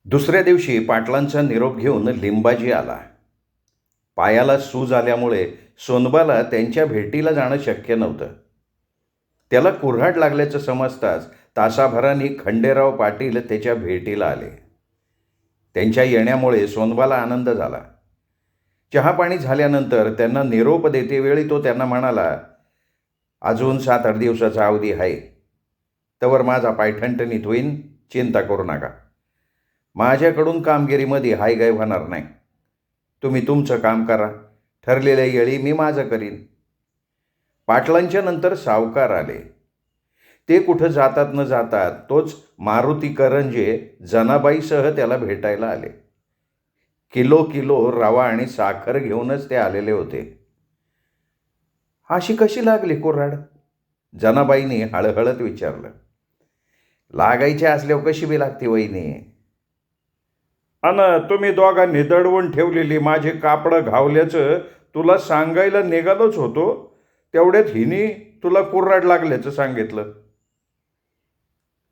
दुसऱ्या दिवशी पाटलांचा निरोप घेऊन लिंबाजी आला. पायाला सूज आल्यामुळे सोनबाला त्यांच्या भेटीला जाणं शक्य नव्हतं. त्याला कुऱ्हाड लागल्याचं समजताच तासाभरांनी खंडेराव पाटील त्याच्या भेटीला आले. त्यांच्या येण्यामुळे सोनबाला आनंद झाला. चहापाणी झाल्यानंतर त्यांना निरोप देतेवेळी तो त्यांना म्हणाला, अजून 7-8 दिवसाचा अवधी आहे. तवर माझा पाय ठणठणीत होईन, चिंता करू नका. माझ्याकडून कामगिरीमध्ये हायगाय होणार नाही. तुम्ही तुमचं काम करा, ठरलेल्या वेळी मी माझं करीन. पाटलांच्या नंतर सावकार आले. ते कुठं जातात न जातात तोच मारुती करंजे जनाबाईसह त्याला भेटायला आले. किलो रवा आणि साखर घेऊनच ते आलेले होते. अशी कशी लागली कुऱ्हाड? जनाबाईंनी हळहळत विचारलं. लागायची असल्यावर कशी बी लागते वहिनी? अन तुम्ही दोघांनी दडवून ठेवलेली माझे कापडं घावल्याचं तुला सांगायला निघालोच होतो, तेवढ्यात हिनी तुला कुऱ्हाड लागल्याचं सांगितलं.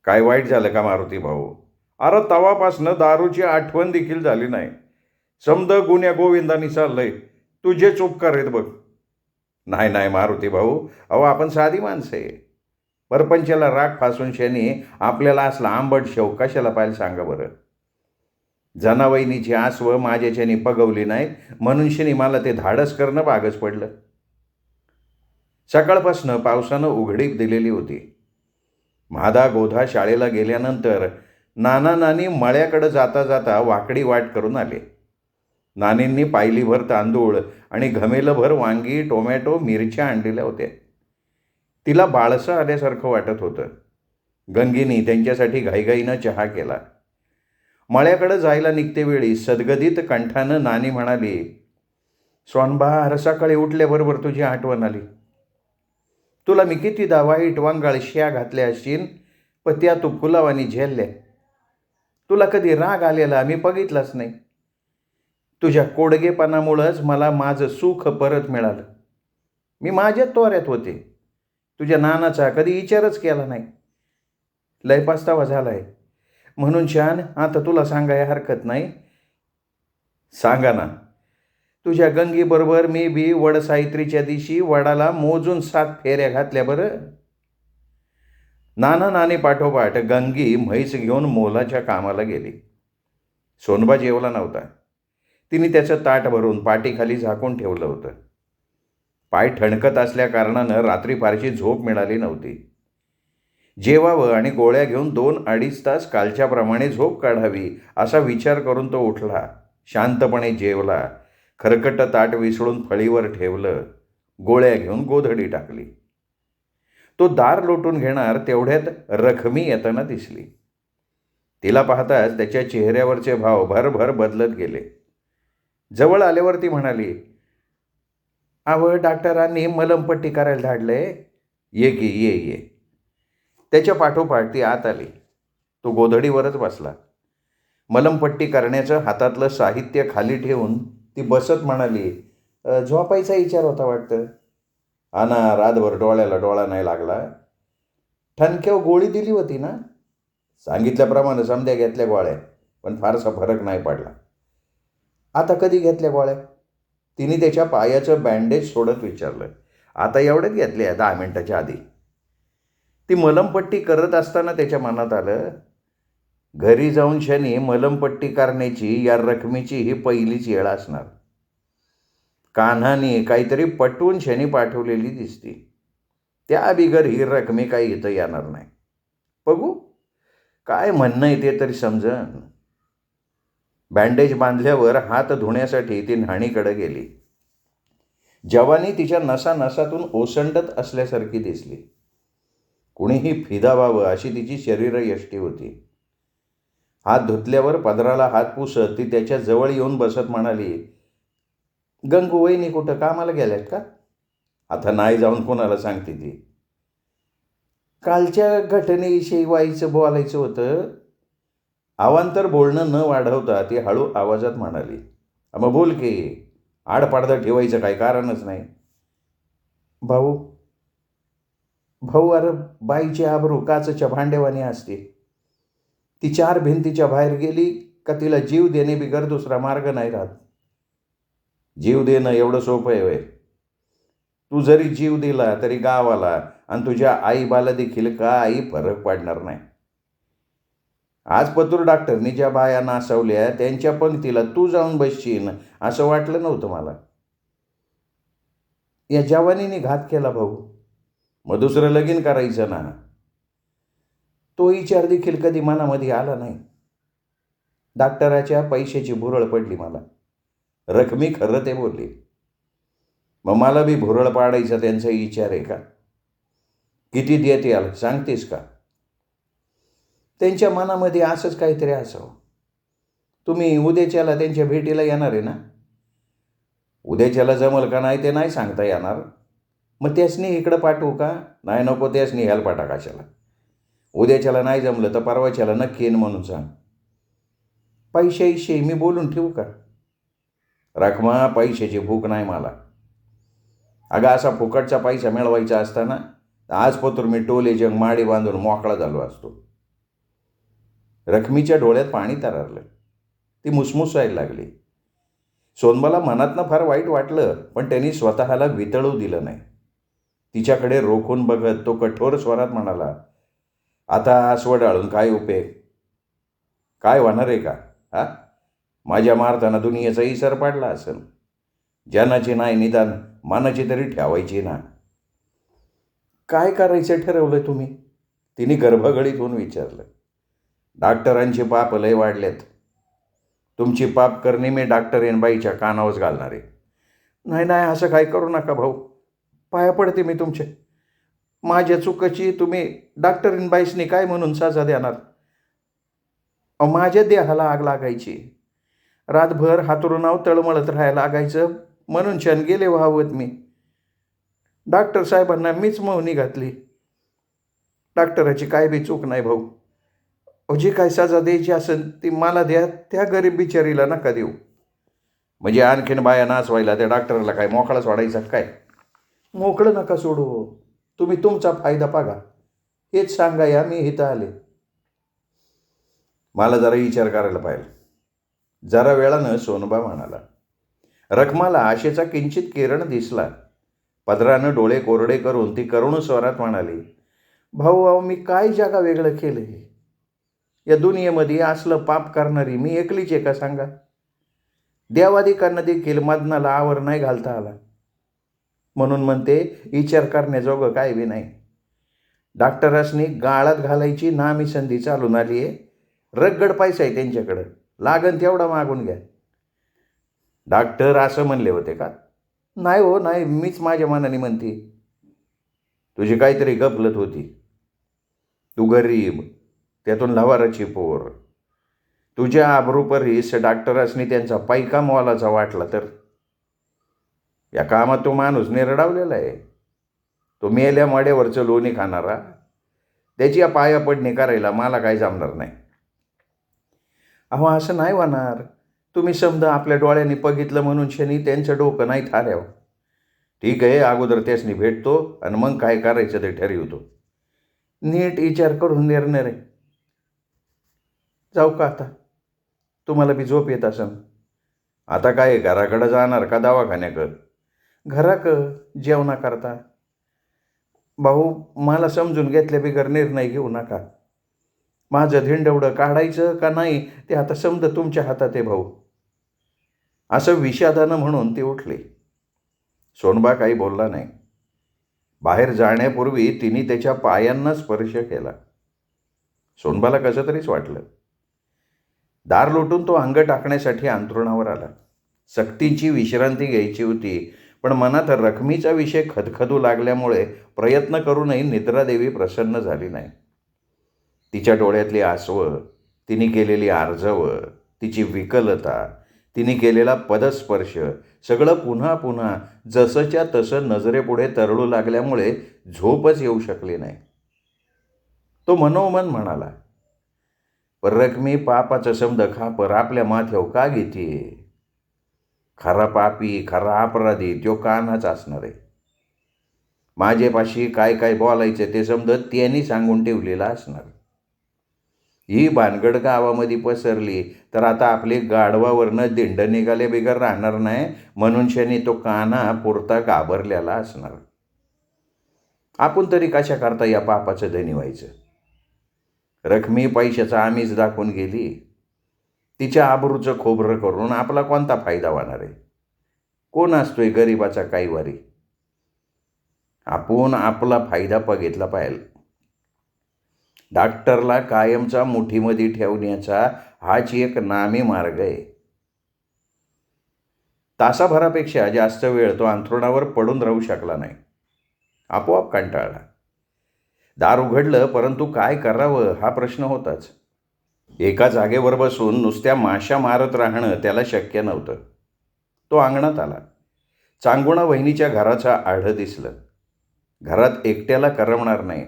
काय वाईट झालं का मारुती भाऊ? अरे तवापासनं दारूची आठवण देखील झाली नाही. समद गुन्ह्या गोविंदानी चाललंय. तुझेच उपकार आहेत बघ. नाही मारुती भाऊ, अहो आपण साधी माणसं आहे. परपंचाला राग फासून शनी आपल्याला असला आंबट शेव कशाला पाहिजे सांगा बरं. जनावहिनीची आसवं माझ्याच्यानी पगवली नाही म्हणून शनी मला ते धाडस करणं भागच पडलं. सकाळपासनं पावसानं उघडीप दिलेली होती. म्हादा गोधा शाळेला गेल्यानंतर नाना नानी मळ्याकडं जाता जाता वाकडी वाट करून आले. नानींनी पायलीभर तांदूळ आणि घमेलभर वांगी, टोमॅटो, मिरच्या आणलेल्या होत्या. तिला बाळसं आल्यासारखं वाटत होतं. गंगीनी त्यांच्यासाठी घाईघाईनं चहा केला. मळ्याकडं जायला निघतेवेळी सदगदित कंठानं नानी म्हणाली, सोनबा, सकाळी उठल्याबरोबर तुझी आठवण आली. तुला मी कितीदा वाईट वांगाळ शिया घातल्या असशील, पण त्या तू फुलावानी झेलल्या. तुला कधी राग आलेला मी बघितलाच नाही. तुझ्या कोडगेपणामुळंच मला माझं सुख परत मिळालं. मी माझ्या तोऱ्यात होते. तुझ्या नानाचा कधी विचारच केला नाही. लय पस्तावा झालाय. म्हणून छान आता तुला सांगाय हरकत नाही. सांगा ना. तुझ्या गंगीबरोबर मी बी वडसावित्रीच्या दिवशी वडाला मोजून 7 फेऱ्या घातल्या बरं. नाना नानी पाठोपाठ गंगी म्हैस घेऊन मोलाच्या कामाला गेली. सोनबा जेवला नव्हता. तिने त्याचं ताट भरून पाठीखाली झाकून ठेवलं होतं. पाय ठणकत असल्या कारणानं रात्री फारशी झोप मिळाली नव्हती. जेवावं आणि गोळ्या घेऊन 2-2.5 तास कालच्याप्रमाणे झोप काढावी असा विचार करून तो उठला. शांतपणे जेवला. खरकट ताट विसळून फळीवर ठेवलं. गोळ्या घेऊन गोधडी टाकली. तो दार लोटून घेणार तेवढ्यात रखमी येताना दिसली. तिला पाहताच त्याच्या चेहऱ्यावरचे भाव भरभर बदलत गेले. जवळ आल्यावर ती म्हणाली, डॉक्टरांनी मलमपट्टी करायला धाडले. ये की ये. त्याच्या पाठोपाठ ती आत आली. तो गोधडीवरच बसला. मलमपट्टी करण्याचं हातातलं साहित्य खाली ठेवून ती बसत म्हणाली, झोपायचा विचार होता वाटतं. रातभर डोळ्याला डोळा नाही लागला. ठणक्यावर गोळी दिली होती ना? सांगितल्याप्रमाणे समध्या घेतल्या गोळ्या, पण फारसा फरक नाही पडला. आता कधी घेतल्या गोळ्या? तिने त्याच्या पायाचं बँडेज सोडत विचारलं. आता एवढ्यात घेतल्या 10 मिनिटाच्या आधी. ती मलमपट्टी करत असताना त्याच्या मनात आलं, घरी जाऊन शनी मलमपट्टी करण्याची या रकमेची ही पहिलीच वेळ असणार. कान्हाने काहीतरी पटवून शनी पाठवलेली दिसती. त्या बिगर ही रकमे काही इथं येणार नाही. बघू काय म्हणणं आहे ते तरी समजन. बँडेज बांधल्यावर हात धुण्यासाठी ती न्हाणीकडे गेली. जवानी तिच्या नसानसातून ओसंडत असल्यासारखी दिसली. कुणीही फिदा व्हावं अशी तिची शरीरयष्टी होती. हात धुतल्यावर पदराला हात पुसत ती त्याच्या जवळ येऊन बसत म्हणाली, गंगू वहिनी कुठं कामाला गेल्यात का? आता नाही जाऊन कोणाला सांगते ती. कालच्या घटनेविषयी बोलायचं होतं. अवांतर बोलणं न वाढवता ती हळू आवाजात म्हणाली, मग बोल की. आडपाडदा ठेवायचं काही कारणच नाही. भाऊ अरे बाईची आबरू काचच्या भांडेवानी असते. ती 4 भिंतीच्या बाहेर गेली का तिला जीव देणे बिगर दुसरा मार्ग नाही राहत? जीव देणं एवढं सोपं आहे होय? तू जरी जीव दिला तरी गावाला आणि तुझ्या आईबाला देखील काही फरक पडणार नाही. आज पतूर डॉक्टरनी ज्या बाया नासवल्या त्यांच्या पंक्तीला तू जाऊन बसशील असं वाटलं नव्हतं मला. या जवानीने घात केला भाऊ. मग दुसरं लगीन करायचं ना. तो विचार देखील कधी मनामध्ये आला नाही. डॉक्टराच्या पैशाची भुरळ पडली मला. रकमी खरं ते बोलली. मग मला बी भुरळ पाडायचा त्यांचा विचार आहे का? किती देत याल सांगतेस का? त्यांच्या मनामध्ये असंच काहीतरी असावं. तुम्ही उद्याच्याला त्यांच्या भेटीला येणार आहे ना? उद्याच्याला जमल का नाही ते नाही सांगता येणार. मग त्यासनी इकडं पाठवू का? नाही नको, त्यासनी ह्याला पाठा कशाला. उद्याच्याला नाही जमलं तर परवाच्याला नक्की येईन म्हणून सांग. पैशाविषयी मी बोलून ठेवू का? रखमा, पैशाची भूक नाही मला. अगं असा फुकटचा पैसा मिळवायचा असताना आज पतूर मी टोले जंग माडी बांधून मोकळा झालो असतो. रखमीच्या डोळ्यात पाणी तररलं. ती मुसमुसायला लागली. सोनबाला मनातनं फार वाईट वाटलं, पण त्यांनी स्वतःला वितळू दिलं नाही. तिच्याकडे रोखून बघत तो कठोर स्वरात म्हणाला, आता आसवडाळून काय उपयोग? काय होणार आहे का? हा, माझ्या मारताना दुनियेचा इसर पडला असेल. जनाची नाही निदान मानाची तरी ठेवायची ना. काय करायचं ठरवलं तुम्ही? तिने गर्भगळीत होऊन विचारलं. डॉक्टरांचे पाप लय वाढलेत. तुमची पाप करणे मी डॉक्टर बाईच्या कानावच घालणार आहे. नाही नाही, असं काय करू नका भाऊ. पाया पडते मी तुमचे. माझ्या चुकाची तुम्ही डॉक्टर बाईसनी काय म्हणून सजा देणार? माझ्या देहाला आग लागायची. रातभर हातरुणाव तळमळत राहायला लागायचं म्हणून क्षण गेले व्हावत मी. डॉक्टर साहेबांना मीच मौनी घातली. डॉक्टराची काय बी चूक नाही भाऊ. जी काय सजा द्यायची असेल ती मला द्या, त्या गरीब बिचारीला नका देऊ. म्हणजे आणखीन बाया नाचवायला त्या डॉक्टरला काय मोकळा सोडायचा काय? मोकळं नका सोडू. तुम्ही तुमचा फायदा बघा, हेच सांगा या मी इथं आले. मला जरा विचार करायला पाहिजे. जरा वेळानं सोनबा म्हणाला. रखमाला आशेचा किंचित किरण दिसला. पदरानं डोळे कोरडे करून ती करुण स्वरात म्हणाली, भाऊ अहो, मी काय जागा वेगळं केलं? या दुनियेमध्ये असलं पाप करणारी मी एकलीच आहे का सांगा? देवाधिकांना देखील मदनाला आवर नाही घालता आला. म्हणून म्हणते विचार करण्याजोगं काय बी नाही. डॉक्टरासनी गाळात घालायची नामी संधी चालून आली आहे. रगड पैसा आहे त्यांच्याकडं, लागन तेवढा मागून घ्या. डॉक्टर असं म्हणले होते का? नाही हो नाही, मीच माझ्या मनाने म्हणते. तुझी काहीतरी गफलत होती. तू गरीब, त्यातून लवाराची पोर. तुझ्या आबरूपरीस डॉक्टरासनी त्यांचा पैका मोलाचा वाटला तर? या कामात तो माणूस निरडावलेला आहे. तो मेल्या माड्यावरचं लोणी खाणारा. त्याची या पाया पडणी करायला मला काही जमणार नाही. अहो असं नाही होणार. तुम्ही समजा आपल्या डोळ्यांनी बघितलं म्हणून शनी त्यांचं डोकं नाही थाऱ्यावं. ठीक आहे, अगोदर त्यासनी भेटतो आणि मग काय करायचं ते ठरवतो. नीट विचार करून निर्णय रे. जाऊ का आता? तुम्हाला बी झोप येत असेल. आता काय घराकडं जाणार का दवाखान्याकडं? घराक जेवणा करता. भाऊ मला समजून घेतल्या बिगर निर्णय घेऊ नका. माझं धिंडवडं काढायचं का नाही ते आता समजा तुमच्या हातात आहे भाऊ. असं विषादानं म्हणून ती उठली. सोनबा काही बोलला नाही. बाहेर जाण्यापूर्वी तिने त्याच्या पायांना स्पर्श केला. सोनबाला कसं तरीच वाटलं. दार लोटून तो अंग टाकण्यासाठी अंथरुणावर आला. सक्तीची विश्रांती घ्यायची होती, पण मनात रखमीचा विषय खदखदू लागल्यामुळे प्रयत्न करूनही निद्रादेवी प्रसन्न झाली नाही. तिच्या डोळ्यातली आसवं, तिने केलेली आर्जवं, तिची विकलता, तिने केलेला पदस्पर्श सगळं पुन्हा पुन्हा जसंच्या तसं नजरेपुढे तरळू लागल्यामुळे झोपच येऊ शकली नाही. तो मनोमन म्हणाला, पर रखमी पापाचं समद खापर आपल्या माथ्यावर का घेते? खरा पापी, खरा अपराधी तो कानाच असणार आहे. माझ्यापाशी काय काय बोलायचं ते समजत त्यांनी सांगून ठेवलेलं असणार. ही भानगड गावामध्ये पसरली तर आता आपले गाढवावरनं दिंड निघाले बिगर राहणार नाही, म्हणून शनी तो कान्हा पुरता घाबरलेला असणार. आपण तरी कशा करता या पापाचं धनी व्हायचं? रखमी पैशाचा आम्हीच दाखवून गेली, तिच्या आबरूचं खोबरं करून आपला कोणता फायदा होणार आहे? कोण असतोय गरिबाचा काही वारी? आपण आपला फायदा बघितला पाहिजे. डॉक्टरला कायमचा मुठीमध्ये ठेवण्याचा हाच एक नामी मार्ग आहे. तासाभरापेक्षा जास्त वेळ तो अंथरुणावर पडून राहू शकला नाही. आपोआप कंटाळला. दार उघडलं, परंतु काय करावं हा प्रश्न होताच. एका जागेवर बसून नुसत्या माशा मारत राहणं त्याला शक्य नव्हतं. तो अंगणात आला. चांगुणा वहिनीच्या घराचा आढळ दिसलं. घरात एकट्याला करमणार नाही,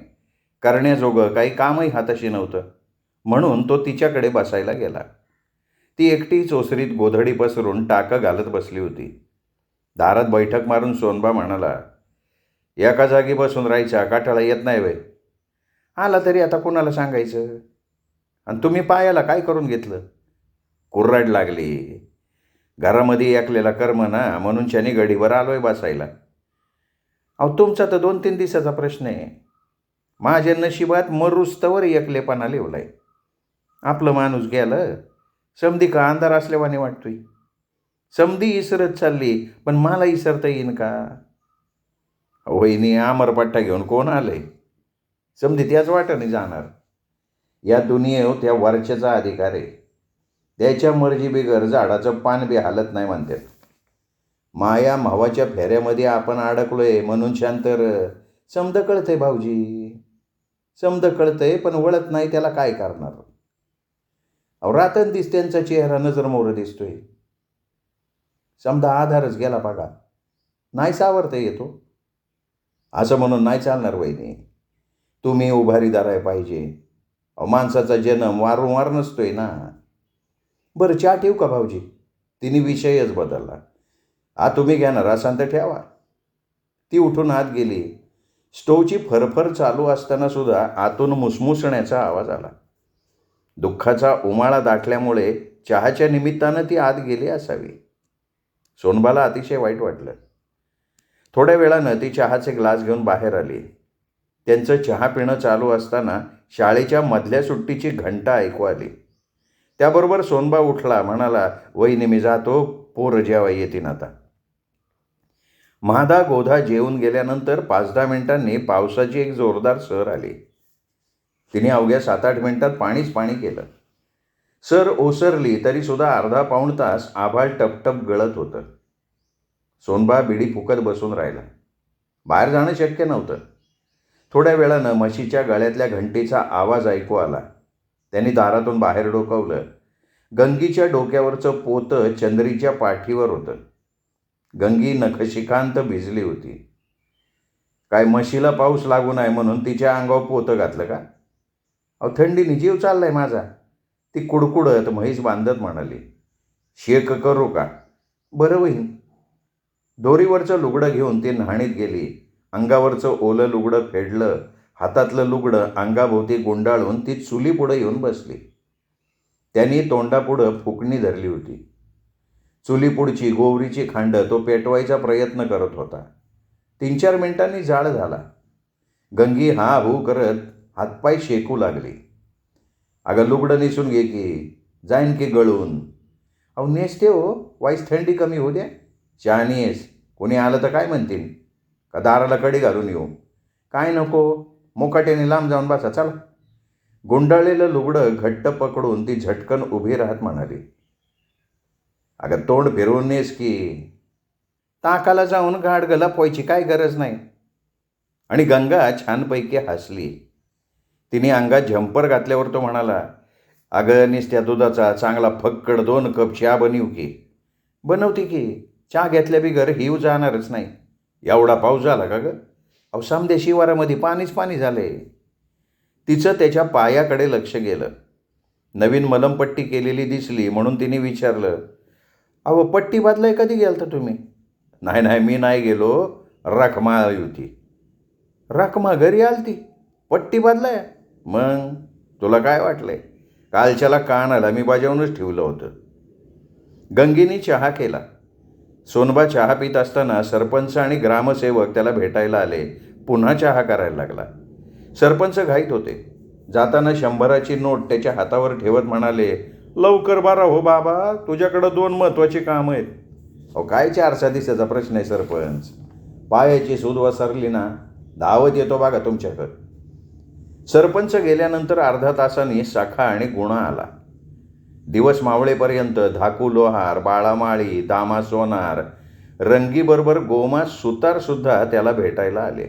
करण्याजोगं काही कामही हाताशी नव्हतं, म्हणून तो तिच्याकडे बसायला गेला. ती एकटी ओसरीत गोधडी पसरून टाकं घालत बसली होती. दारात बैठक मारून सोनबा म्हणाला, एका जागी बसून राहायचा काटाळा येत नाही वे? आला तरी आता कोणाला सांगायचं? आणि तुम्ही पायाला काय करून घेतलं? कुर्राड लागली. घरामध्ये एकलेला कर्म ना, म्हणून शनी गडीवर आलोय बसायला. अहो, तुमचा तर 2-3 दिवसाचा प्रश्न आहे. माझ्या नशिबात मरुस्तवर एकलेपणा लिवलाय. आपलं माणूस गेलं, समधी का अंधार असल्यावाने वाटतोय. समधी इसरत चालली, पण मला इसरता येईन का? वहिनी आमरपट्टा घेऊन कोण आलंय? समधी त्याच वाटाने जाणार. या दुनियेवर त्या वरच्याचा अधिकार आहे. त्याच्या मर्जी बिगर झाडाचं पान बी हालत नाही म्हणतात. माया भावाच्या फेऱ्यामध्ये आपण अडकलोय म्हणून शांतर समद कळतंय भाऊजी, समद कळतंय, पण वळत नाही त्याला काय करणार? अहो, रातंदिस त्यांचा चेहरा नजर मोर दिसतोय. समजा आधारच गेला बघा, नाही सावरता येतो. असं म्हणून नाही चालणार वहिनी. तुम्ही उभारीदार आहे पाहिजे. माणसाचा जन्म वारंवार नसतोय ना. बरं, चहा ठेवू का भाऊजी? तिने विषयच बदलला. तुम्ही घेणार असाल तर ठेवा. ती उठून आत गेली. स्टोवची फरफर चालू असताना सुद्धा आतून मुसमुसण्याचा आवाज आला. दुःखाचा उमाळा दाटल्यामुळे चहाच्या निमित्तानं ती आत गेली असावी. सोनबाला अतिशय वाईट वाटलं. थोड्या वेळानं ती चहाचे ग्लास घेऊन बाहेर आली. त्यांचं चहा पिणं चालू असताना शाळेच्या मधल्या सुट्टीची घंटा ऐकू आली. त्याबरोबर सोनबा उठला, म्हणाला, वहिनी मी जातो, पोरं जेवा येतील आता. महादा गोधा जेवून गेल्यानंतर 5-10 मिनिटांनी पावसाची एक जोरदार सर आली. तिने अवघ्या 7-8 मिनिटात पाणीच पाणी केलं. सर ओसरली तरी सुद्धा अर्धा पाऊण तास आभाळ टपटप गळत होतं. सोनबा बिडी फुकत बसून राहिला. बाहेर जाणं शक्य नव्हतं. थोड्या वेळानं म्हशीच्या गळ्यातल्या घंटेचा आवाज ऐकू आला. त्यांनी दारातून बाहेर डोकावलं. गंगीच्या डोक्यावरचं पोतं चंद्रीच्या पाठीवर होतं. गंगी नखशिखांत भिजली होती. काय म्हशीला पाऊस लागू नये म्हणून तिच्या अंगावर पोतं घातलं का? अहो, थंडीने जीव चाललाय माझा, ती कुडकुडत म्हैस बांधत म्हणाली. शेक करू का? बरं होईन. दोरीवरचं लुगडं घेऊन ती न्हाणीत गेली. अंगावरचं ओलं लुगडं फेडलं. हातातलं लुगडं अंगाभोवती गुंडाळून ती चुलीपुढं येऊन बसली. त्यांनी तोंडापुढं फुकणी धरली होती. चुलीपुढची गोवरीची खांड तो पेटवायचा प्रयत्न करत होता. 3-4 मिनिटांनी जाळ झाला. गंगी हा हू करत हातपाय शेकू लागली. अगं, लुगडं नेसून घे की, जाईन की गळून. अहो, नेसते हो, वाईस थंडी कमी होऊ द्या. शहाणी आहेस, कोणी आलं तर काय म्हणतील? का दाराला कडी घालून येऊ? काय नको, मोकाट्याने लांब जाऊन बसा, चला. गुंडाळलेलं लुगडं घट्ट पकडून ती झटकन उभी राहत म्हणाली, अगं तोंड फिरवून नेस की. ताकाला जाऊन गाडगं लपवायची काय गरज नाही. आणि गंगा छानपैकी हसली. तिने अंगात झंपर घातल्यावर तो म्हणाला, अगं नुसत्या दुधाचा चांगला फक्कड 2 कप चहा बनवू की? बनवते की, चहा घेतल्या बिगर हिव जाणारच नाही. एवढा पाऊस झाला का गं? अहो, समद्या शिवारामध्ये पाणीच पाणी झाले. तिचं त्याच्या पायाकडे लक्ष गेलं. नवीन मलमपट्टी केलेली दिसली म्हणून तिने विचारलं, अहो पट्टी बदलाय कधी गेलता तुम्ही? नाही मी नाही गेलो, रखमा आली होती. रखमा घरी आलती? पट्टी बदलाय? मग तुला काय वाटलंय? कालच्याला कान आला, मी बजावूनच ठेवलं होतं. गंगीनी चहा केला. सोनबा चहा पित असताना सरपंच आणि ग्रामसेवक त्याला भेटायला आले. पुन्हा चहा करायला लागला. सरपंच घाईत होते. जाताना 100ची नोट त्याच्या हातावर ठेवत म्हणाले, लवकर बारा हो बाबा, तुझ्याकडं 2 महत्त्वाची कामं आहेत. अहो काय 4 दिवसाचा प्रश्न आहे सरपंच, पायाची सूद वसरली ना, धावत येतो बघा तुमच्याकडं. सरपंच गेल्यानंतर अर्धा तासांनी सखा आणि गुणा आला. दिवस मावळेपर्यंत धाकू लोहार, बाळामाळी, दामा सोनार, रंगीबरोबर गोमा सुतारसुद्धा त्याला भेटायला आले.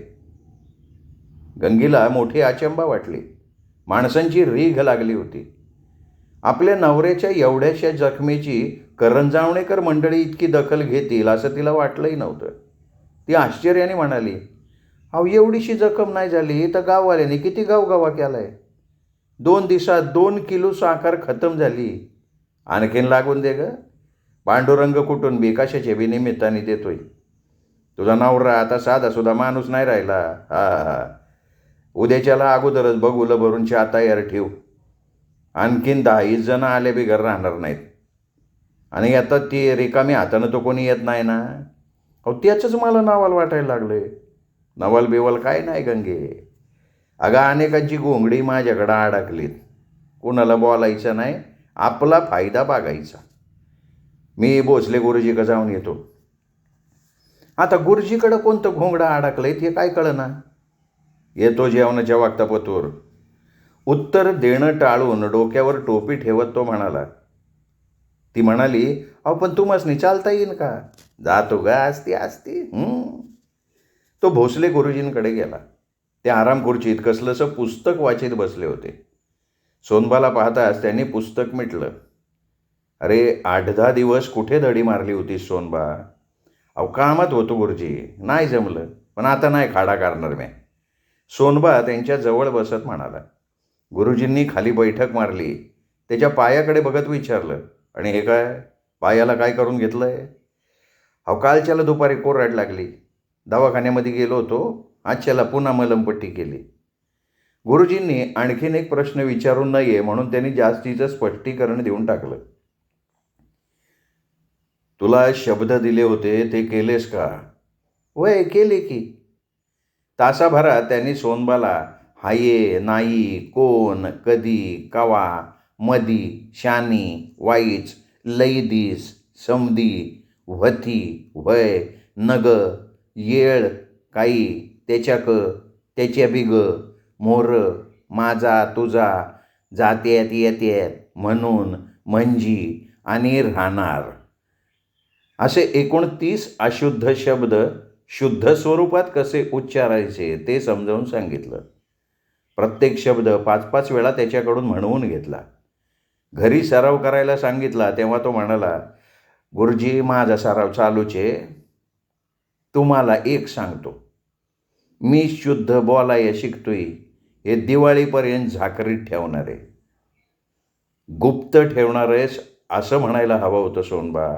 गंगीला मोठी अचंबा वाटली. माणसांची रीघ लागली होती. आपल्या नवऱ्याच्या एवढ्याशा जखमेची करंजावणेकर मंडळी इतकी दखल घेतील असं तिला वाटलंही नव्हतं. ती आश्चर्याने म्हणाली, अहो एवढीशी जखम नाही झाली तर गाववाल्याने किती गावगावा केलाय. 2 दिवसात 2 किलो साखर खतम झाली. आणखीन लागून दे ग. पांडुरंग कुठून बी कशाच्या बी निमित्ताने देतोय. तुझा नवरा आता साधा सुद्धा माणूस नाही राहिला. हा, उद्याच्याला अगोदरच बघूला भरून चहा तयार ठेव. आणखीन 10-20 जण आले बिगर राहणार नाहीत. आणि आता ती रिकामी हातानं तो कोणी येत नाही ना. अहो त्याचंच मला नवाल वाटायला लागलंय. नवल बिवल काय नाही गंगे. अगं अनेकांची घोंगडी माझ्याकडं अडकलीत. कुणाला बोलायचं नाही, आपला फायदा बघायचा. मी भोसले गुरुजीकडे जाऊन येतो. आता गुरुजीकडं कोणतं घोंगडं अडकलंय ते काय कळना. येतो जेवणाच्या वागतापतूर. उत्तर देणं टाळून डोक्यावर टोपी ठेवत तो म्हणाला. ती म्हणाली, अहो पण तुम्हासनी चालता येईन का. जातो ग असती. तो भोसले गुरुजींकडे गेला. ते आराम खुर्चीत कसलंसं पुस्तक वाचित बसले होते. सोनबाला पाहताच त्यांनी पुस्तक मिटलं. अरे 8-10 दिवस कुठे दडी मारली होतीस सोनबा. अहो कामात होतो गुरुजी, नाही जमलं. पण आता नाही खाडा करणार मी. सोनबा त्यांच्या जवळ बसत म्हणाला. गुरुजींनी खाली बैठक मारली. त्याच्या पायाकडे बघत विचारलं, आणि हे काय, पायाला काय करून घेतलंय. अहो कालच्याला दुपारी कोरड लागली. दवाखान्यामध्ये गेलो होतो. आजच्याला पुन्हा मलमपट्टी केली. गुरुजींनी आणखीन एक प्रश्न विचारू नये म्हणून त्यांनी जास्तीचं स्पष्टीकरण देऊन टाकलं. तुला शब्द दिले होते ते केलेस का. वय केले की. तासाभरात त्यांनी सोनबाला हाये, नाही, कोण, कधी, कवा, मधी, शानी, वाईच, लईदीस, समधी, व्हती, वय, नग, येळ, काही, त्याच्याक, त्याच्या बिग, मोर, माझा, तुझा, जात्यात येत्यात, म्हणून, म्हणजे आणि राहणार असे 29 अशुद्ध शब्द शुद्ध स्वरूपात कसे उच्चारायचे ते समजावून सांगितलं. प्रत्येक शब्द 5-5 वेळा त्याच्याकडून म्हणवून घेतला. घरी सराव करायला सांगितला तेव्हा तो म्हणाला, गुरुजी माझा सराव चालूच आहे. तुम्हाला एक सांगतो, मी शुद्ध बोलाय शिकतोय हे दिवाळीपर्यंत झाकरीत ठेवणार आहे. गुप्त ठेवणार आहेस असं म्हणायला हवं होतं सोनबा.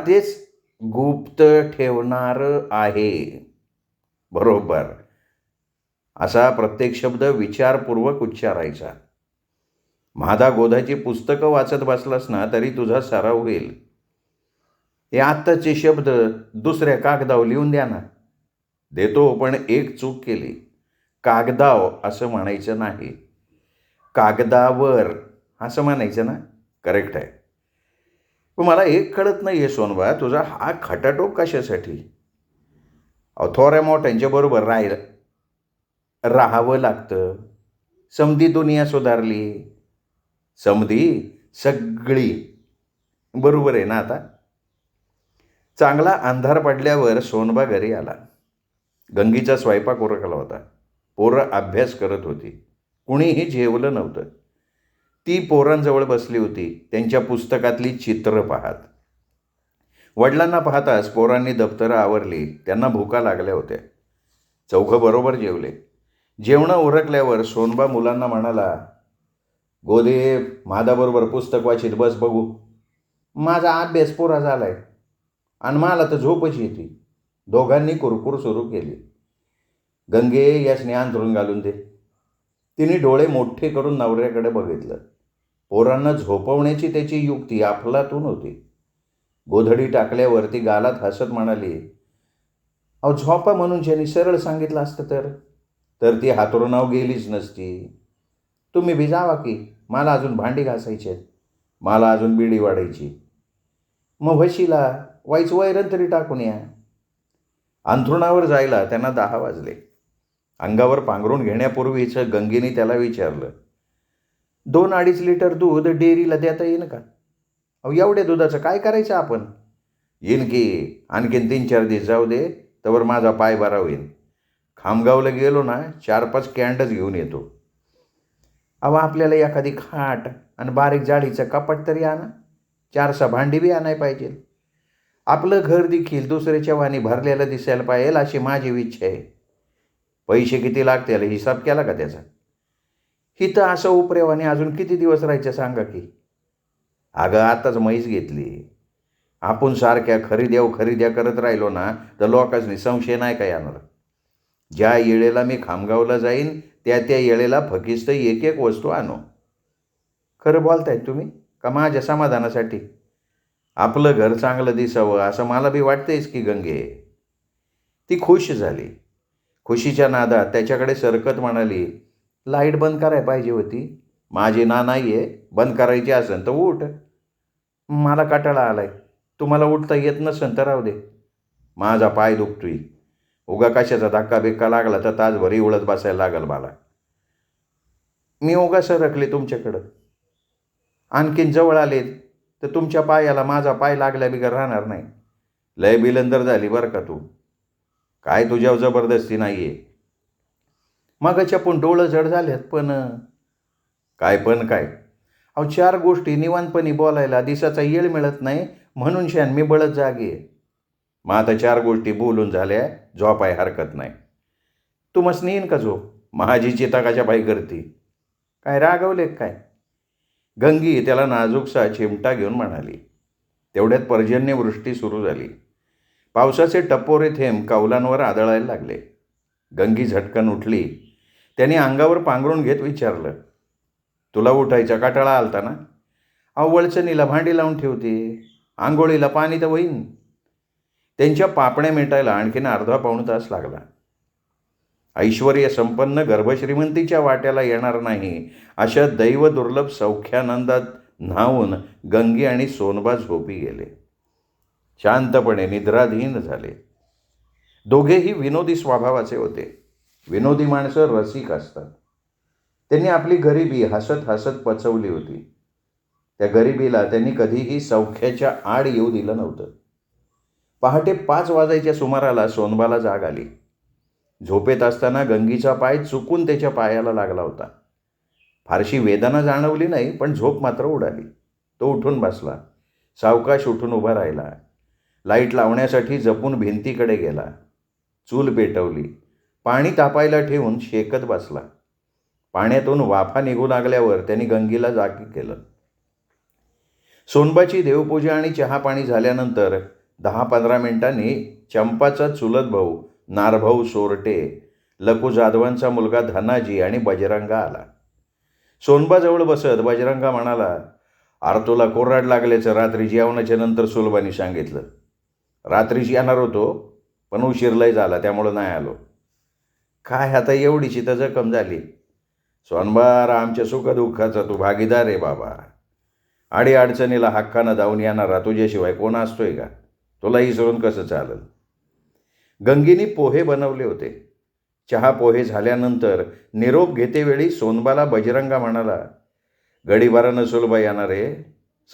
तेच गुप्त ठेवणार आहे. बरोबर. असा प्रत्येक शब्द विचारपूर्वक उच्चारायचा. म्हादा गोधाची पुस्तकं वाचत बसलास ना तरी तुझा सराव होईल. हे आत्ताचे शब्द दुसऱ्या कागदावर लिहून द्या ना. देतो, पण एक चूक केली. कागदाव असं म्हणायचं नाही, कागदावर असं म्हणायचं ना. करेक्ट आहे. पण मला एक कळत नाही आहे सोनबा, तुझा हा खटाटोप कशासाठी. थोड्या मोठ्यांच्या बरोबर राहावं लागतं. समधी दुनिया सुधारली. समधी सगळी बरोबर आहे ना. आता चांगला अंधार पडल्यावर सोनबा घरी आला. गंगीचा स्वयंपाक उरकला होता. पोरं अभ्यास करत होती. कुणीही जेवलं नव्हतं. ती पोरांजवळ बसली होती, त्यांच्या पुस्तकातली चित्र पाहत. वडिलांना पाहताच पोरांनी दप्तरं आवरली. त्यांना भुका लागल्या होत्या. चौघं बरोबर जेवले. जेवणं उरकल्यावर सोनबा मुलांना म्हणाला, गोदे माझ्याबरोबर पुस्तक वाचित बस बघू. माझा अभ्यास पुरा झालाय आणि मला तर झोपच येते. दोघांनी कुरकुर सुरू केली. गंगे यासने अंथरूण घालून दे. तिने डोळे मोठे करून नवऱ्याकडे बघितलं. पोरांना झोपवण्याची त्याची युक्ती अफलातून होती. गोधडी टाकल्यावर ती गालात हसत म्हणाली, अहो झोपा म्हणून ज्यांनी सरळ सांगितलं असतं तर ती हातरुणावर गेलीच नसती. तुम्ही बी जावा की, मला अजून भांडी घासायची आहेत, मला अजून बिडी वाढायची. मग म्हशीला वाईच वैरण तरी टाकून या. अंथरुणावर जायला त्यांना 10 वाजले. अंगावर पांघरून घेण्यापूर्वीच गंगीने त्याला विचारलं, 2-2.5 लिटर दूध डेअरीला देता येईन का? अहो एवढ्या दुधाचं काय करायचं आपण? येईन की, आणखीन 3-4 दिवस जाऊ दे, तवर माझा पाय बरा होईल. खामगावला गेलो ना 4-5 कॅन्डच घेऊन येतो. अहो आपल्याला एखादी खाट आणि बारीक जाळीचं कपाट तरी आणा, 4-6 भांडी बी आणाय पाहिजे. आपलं घर देखील दुसऱ्याच्या वाणी भरलेलं दिसायला पाहिजे अशी माझी इच्छा आहे. पैसे किती लागतील हिसाब केला का त्याचा? हिथं असं उपरेवाने अजून किती दिवस राहायचं सांगा की? अगं आताच म्हैस घेतली. आपण सारख्या खरेद्या करत राहिलो ना तर लोकांनी संशय नाही का येणार? ज्या येळेला मी खामगावला जाईन त्या येळेला फकिस्त एक वस्तू आणू. खरं बोलताय तुम्ही का माझ्या समाधानासाठी? आपलं घर चांगलं दिसावं असं मला बी वाटतंयच की गंगे. ती खुश झाली. खुशीच्या नादात त्याच्याकडे सरकत म्हणाली, लाईट बंद करायला पाहिजे होती. माझी ना नाही आहे, बंद करायची असेल तर उठ. मला कंटाळा आलाय. तुम्हाला उठता येत नसेल तर राहू दे. माझा पाय दुखतोय. उगा कशाचा धक्का बिक्का लागला तर तासभर उळत बसायला लागल मला. मी उगा सरकले तुमच्याकडं. आणखीन जवळ आले तर तुमच्या पायाला माझा पाय लागल्या बिगर राहणार नाही. लय बिलंदर झाली बरं का तू. काय तुझ्यावर जबरदस्ती नाही आहे. मगाच्या पण डोळं जड झाल्यात पण काय. अहो 4 गोष्टी निवांतपणे बोलायला दिसाचा येळ मिळत नाही म्हणून शान मी बळत जागे. मग आता 4 गोष्टी बोलून झाल्या, झोपाय हरकत नाही. तू मस्त येईन का झोप? माझी चिता कशा बाई करती? काय रागवले काय? गंगी त्याला नाजूकसा चिमटा घेऊन म्हणाली. तेवढ्यात पर्जन्यवृष्टी सुरू झाली. पावसाचे टपोरे थेंब कौलांवर आदळायला लागले. गंगी झटकन उठली. त्याने अंगावर पांघरून घेत विचारलं, तुला उठायचा कंटाळा आलता ना? अहो वळचणीला भांडी लावून ठेवते, आंघोळीला पाणी तर होईन. त्यांच्या पापण्या मिटायला आणखीन अर्धा-पाऊण तास लागला. ऐश्वर्य संपन्न गर्भश्रीमंतीच्या वाट्याला येणार नाही अशा दैव दुर्लभ सौख्यानंदात न्हावून गंगी आणि सोनबा झोपी गेले. शांतपणे निद्राधीन झाले. दोघेही विनोदी स्वभावाचे होते. विनोदी माणसं रसिक असतात. त्यांनी आपली गरिबी हसत हसत पचवली होती. त्या गरिबीला त्यांनी कधीही सौख्याच्या आड येऊ दिलं नव्हतं. पहाटे 5 वाजायच्या सुमाराला सोनबाला जाग आली. झोपेत असताना गंगीचा पाय चुकून त्याच्या पायाला लागला होता. फारशी वेदना जाणवली नाही पण झोप मात्र उडाली. तो उठून बसला. सावकाश उठून उभा राहिला. लाईट लावण्यासाठी जपून भिंतीकडे गेला. चूल पेटवली. पाणी तापायला ठेवून शेकत बसला. पाण्यातून वाफा निघू लागल्यावर त्यांनी गंगीला जागी केलं. सोनबाची देवपूजा आणि चहापाणी झाल्यानंतर 10-15 मिनिटांनी चंपाचा चुलत भाऊ नारभाऊ सोरटे, लकू जाधवांचा मुलगा धनाजी आणि बजरंगा आला. सोनबाजवळ बसत बजरंगा म्हणाला, अरे तुला कोराड लागल्याचं रात्री जेवणाच्या नंतर सुलभानी सांगितलं. रात्रीची येणार होतो पण उशीर लय झाला त्यामुळं नाही आलो. काय आता एवढीची तर जखम झाली. सोनबार आमच्या सुखदुःखाचा तू भागीदार आहे बाबा. अडीअडचणीला हक्कानं धावून येणारा तुझ्याशिवाय कोण असतोय का? तुला इसरून कसं चालेल? गंगीनी पोहे बनवले होते. चहा पोहे झाल्यानंतर निरोप घेतेवेळी सोनबाला बजरंगा म्हणाला, गडीभरानं सुलभा येणार आहे.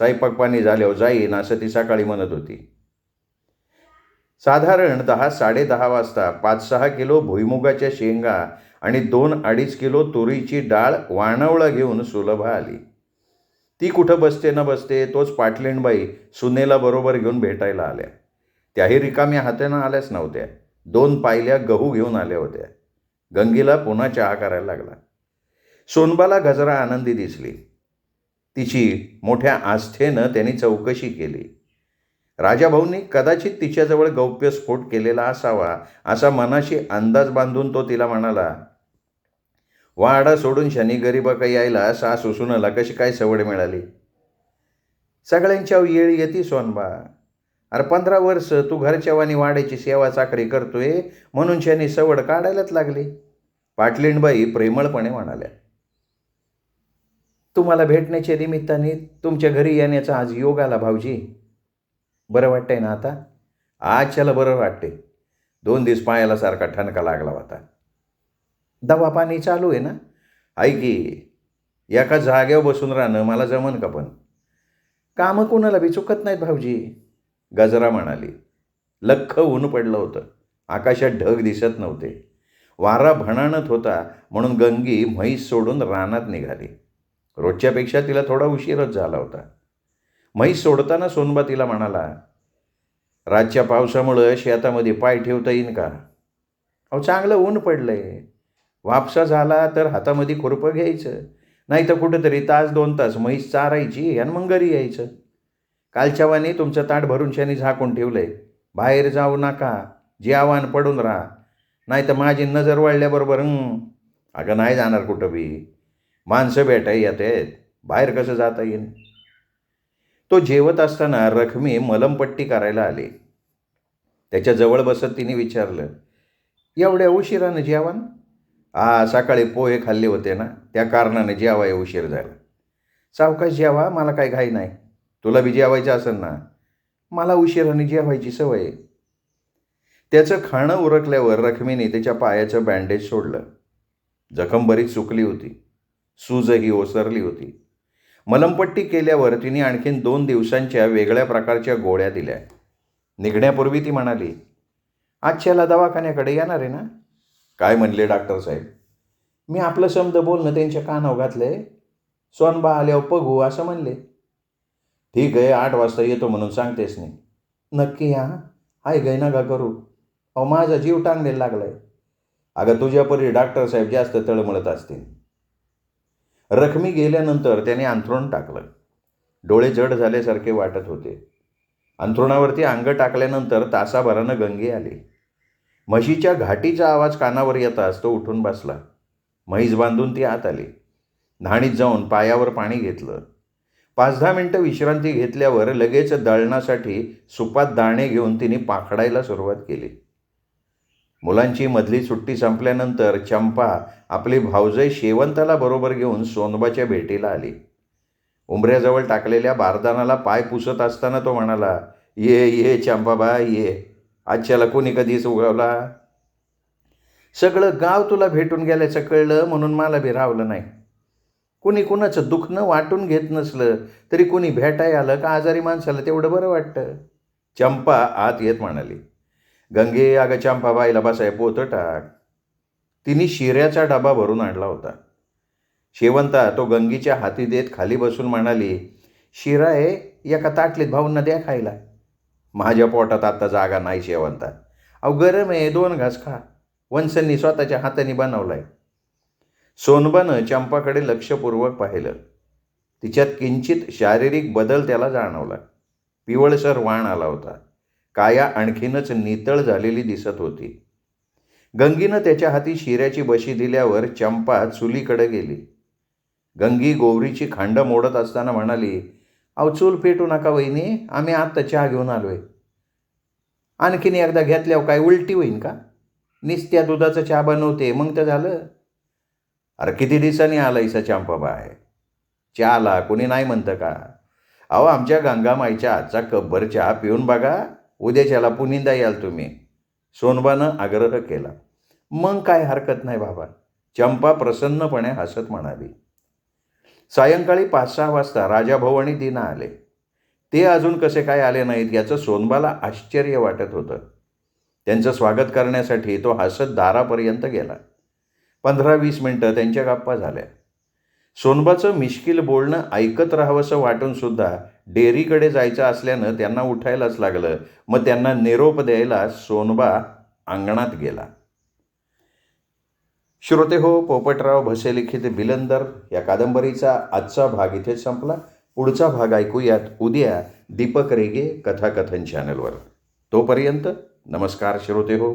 स्वयंपाक पाणी झाल्यावर जाईन असं ती सकाळी म्हणत होती. साधारण 10-10:30 वाजता 5-6 किलो भुईमुगाच्या शेंगा आणि 2-2.5 किलो तुरीची डाळ वाणवळा घेऊन सुलभा आली. ती कुठं बसते न बसते तोच पाटलीणबाई सुनेला बरोबर घेऊन भेटायला आल्या. त्याही रिकाम्या हातानं आल्याच नव्हत्या. 2 पायल्या गहू घेऊन आल्या होत्या. गंगीला पुन्हा चहा करायला लागला. सोनबाला गजरा आनंदी दिसली. तिची मोठ्या आस्थेनं त्यांनी चौकशी केली. राजाभाऊंनी कदाचित तिच्याजवळ गौप्यस्फोट केलेला असावा असा मनाशी अंदाज बांधून तो तिला म्हणाला, वाडा सोडून शनी गरीबाका यायला सासू सुनाला कशी काय सवड मिळाली? सगळ्यांच्या येळ येते सोनबा. अरे 15 वर्ष तू घरच्या वाणी वाड्याची सेवा चाकरी करतोय म्हणून शनी सवड काढायलाच लागली, पाटलीणबाई प्रेमळपणे म्हणाल्या. तुम्हाला भेटण्याच्या निमित्ताने तुमच्या घरी येण्याचा आज योग आला भाऊजी. बरं वाटतंय ना आता? आजच्याला बरं वाटते. 2 दिवस पायाला सारखा ठणका लागला होता. दवा पाणी चालू आहे ना? ऐकी, एका जागेवर बसून राहणं मला जमन का? पण कामं कुणाला बी चुकत नाहीत भाऊजी, गजरा म्हणाली. लख्ख ऊन पडलं होतं. आकाशात ढग दिसत नव्हते. वारा भणाणत होता म्हणून गंगी म्हैस सोडून रानात निघाली. रोजच्यापेक्षा तिला थोडा उशीरच झाला होता. म्हैस सोडताना सोनबा तिला म्हणाला, रातच्या पावसामुळं शेतामध्ये पाय ठेवता येईन का? अहो चांगलं ऊन पडलंय. वापसा झाला तर हातामध्ये खुरपं घ्यायचं, नाही तर कुठंतरी 1-2 तास म्हैस चारायची आणि मग घरी यायचं. कालच्या वाणी तुमचं ताट भरून शनी झाकून ठेवलंय. बाहेर जाऊ नका, जेवान पडून राहा, नाही तर माझी नजर वाढल्याबरोबर अगं नाही जाणार कुठं बी. माणसं भेटाय येतात, बाहेर कसं जाता येईल? तो जेवत असताना रखमी मलमपट्टी करायला आली. त्याच्या जवळ बसत तिने विचारलं, एवढ्या उशिरानं जेवण? सकाळी पोहे खाल्ले होते ना, त्या कारणाने जेवाय उशीर झाला. सावकाश जेवा, मला काही घाई नाही. तुला बी जेवायचं असेल ना? मला उशिराने जेवायची सवय आहे. त्याचं खाणं उरकल्यावर रखमीने त्याच्या पायाचं बँडेज सोडलं. जखम बरीच सुकली होती, सूजही ओसरली होती. मलमपट्टी केल्यावर तिने आणखीन 2 दिवसांच्या वेगळ्या प्रकारच्या गोळ्या दिल्या. निघण्यापूर्वी ती म्हणाली, आजच्याला दवाखान्याकडे येणार आहे ना? काय म्हणले डॉक्टर साहेब? मी आपलं शब्द बोलणं त्यांच्या कानावर घातलंय. सोनबा आल्यावर बघू असं म्हणले. ठीक आहे, 8 वाजता येतो म्हणून सांगतेस नाही? नक्की या. हाय गय नका करू. अहो माझा जीव टांगलेला लागलाय. अगं तुझ्यापरी डॉक्टर साहेब जास्त तळमळत असतील. रखमी गेल्यानंतर त्याने अंथरूण टाकलं. डोळे जड झाल्यासारखे वाटत होते. अंथरुणावरती अंग टाकल्यानंतर तासाभरानं गंगी आली. म्हशीच्या घाटीचा आवाज कानावर येताच तो उठून बसला. म्हैस बांधून ती आत आली. न्हाणीत जाऊन पायावर पाणी घेतलं. 5-10 मिनटं विश्रांती घेतल्यावर लगेच दळणासाठी सुपात दाणे घेऊन तिने पाखडायला सुरुवात केली. मुलांची मधली सुट्टी संपल्यानंतर चंपा आपली भावजय शेवंताला बरोबर घेऊन सोनबाच्या भेटीला आली. उंबऱ्याजवळ टाकलेल्या बारदानाला पाय पुसत असताना तो म्हणाला, ये ये चंपाबा ये. आजच्याला कोणी कधीच उगवला? सगळं गाव तुला भेटून गेल्याचं कळलं म्हणून मला बी रावलं नाही. कुणी कुणाचं दुखणं वाटून घेत नसलं तरी कुणी भेटाय आलं का आजारी माणसाला तेवढं बरं वाटतं. चंपा आत येत म्हणाली, गंगे अगं चंपाबाईला बसाय पोतं टाक. तिने शिऱ्याचा डबा भरून आणला होता. शेवंता तो गंगीच्या हाती देत खाली बसून म्हणाली, शिरा आहे, एका ताटलीत भाऊंना द्या खायला. माझ्या पोटात आत्ता जागा नाही शेवंता. अहो गरम आहे, 2 घास खा. वंसनी स्वतःच्या हाताने बनवलाय. सोनबानं चंपाकडे लक्षपूर्वक पाहिलं. तिच्यात किंचित शारीरिक बदल त्याला जाणवला. पिवळसर वाण आला होता. काया आणखीनच नितळ झालेली दिसत होती. गंगीनं त्याच्या हाती शिऱ्याची बशी दिल्यावर चंपा चुलीकडे गेली. गंगी गोवरीची खांड मोडत असताना म्हणाली, अहो चूल पेटू नका वहिनी, आम्ही आत्ता चहा घेऊन आलोय. आणखीन एकदा घेतल्यावर काय उलटी होईन का? निस्त्या दुधाचं चहा बनवते मग तर झालं. अरे किती दिवसांनी आलायसा चंपाबाई? चहाला कोणी नाही म्हणतं का? अहो आमच्या गंगामाईच्या आजचा कब्बर चहा पिऊन बघा, उद्याच्याला पुनिंदा याल तुम्ही. सोनबानं आग्रह केला. मग काय हरकत नाही बाबा, चंपा प्रसन्नपणे हसत म्हणाली. सायंकाळी 5-6 वाजता राजाभाऊ आणि दीना आले. ते अजून कसे काय आले नाहीत याचं सोनबाला आश्चर्य वाटत होतं. त्यांचं स्वागत करण्यासाठी तो हसत दारापर्यंत गेला. 15-20 मिनटं त्यांच्या गप्पा झाल्या. सोनबाचं मिश्किल बोलणं ऐकत राहावंसं वाटून सुद्धा डेअरीकडे जायचं असल्यानं त्यांना उठायलाच लागलं. मग त्यांना निरोप द्यायला सोनबा अंगणात गेला. श्रोते हो, पोपटराव भसे लिखित बिलंदर या कादंबरीचा आजचा भाग इथेच संपला. पुढचा भाग ऐकूयात उद्या दीपक रेगे कथाकथन चॅनलवर. तोपर्यंत नमस्कार श्रोते हो.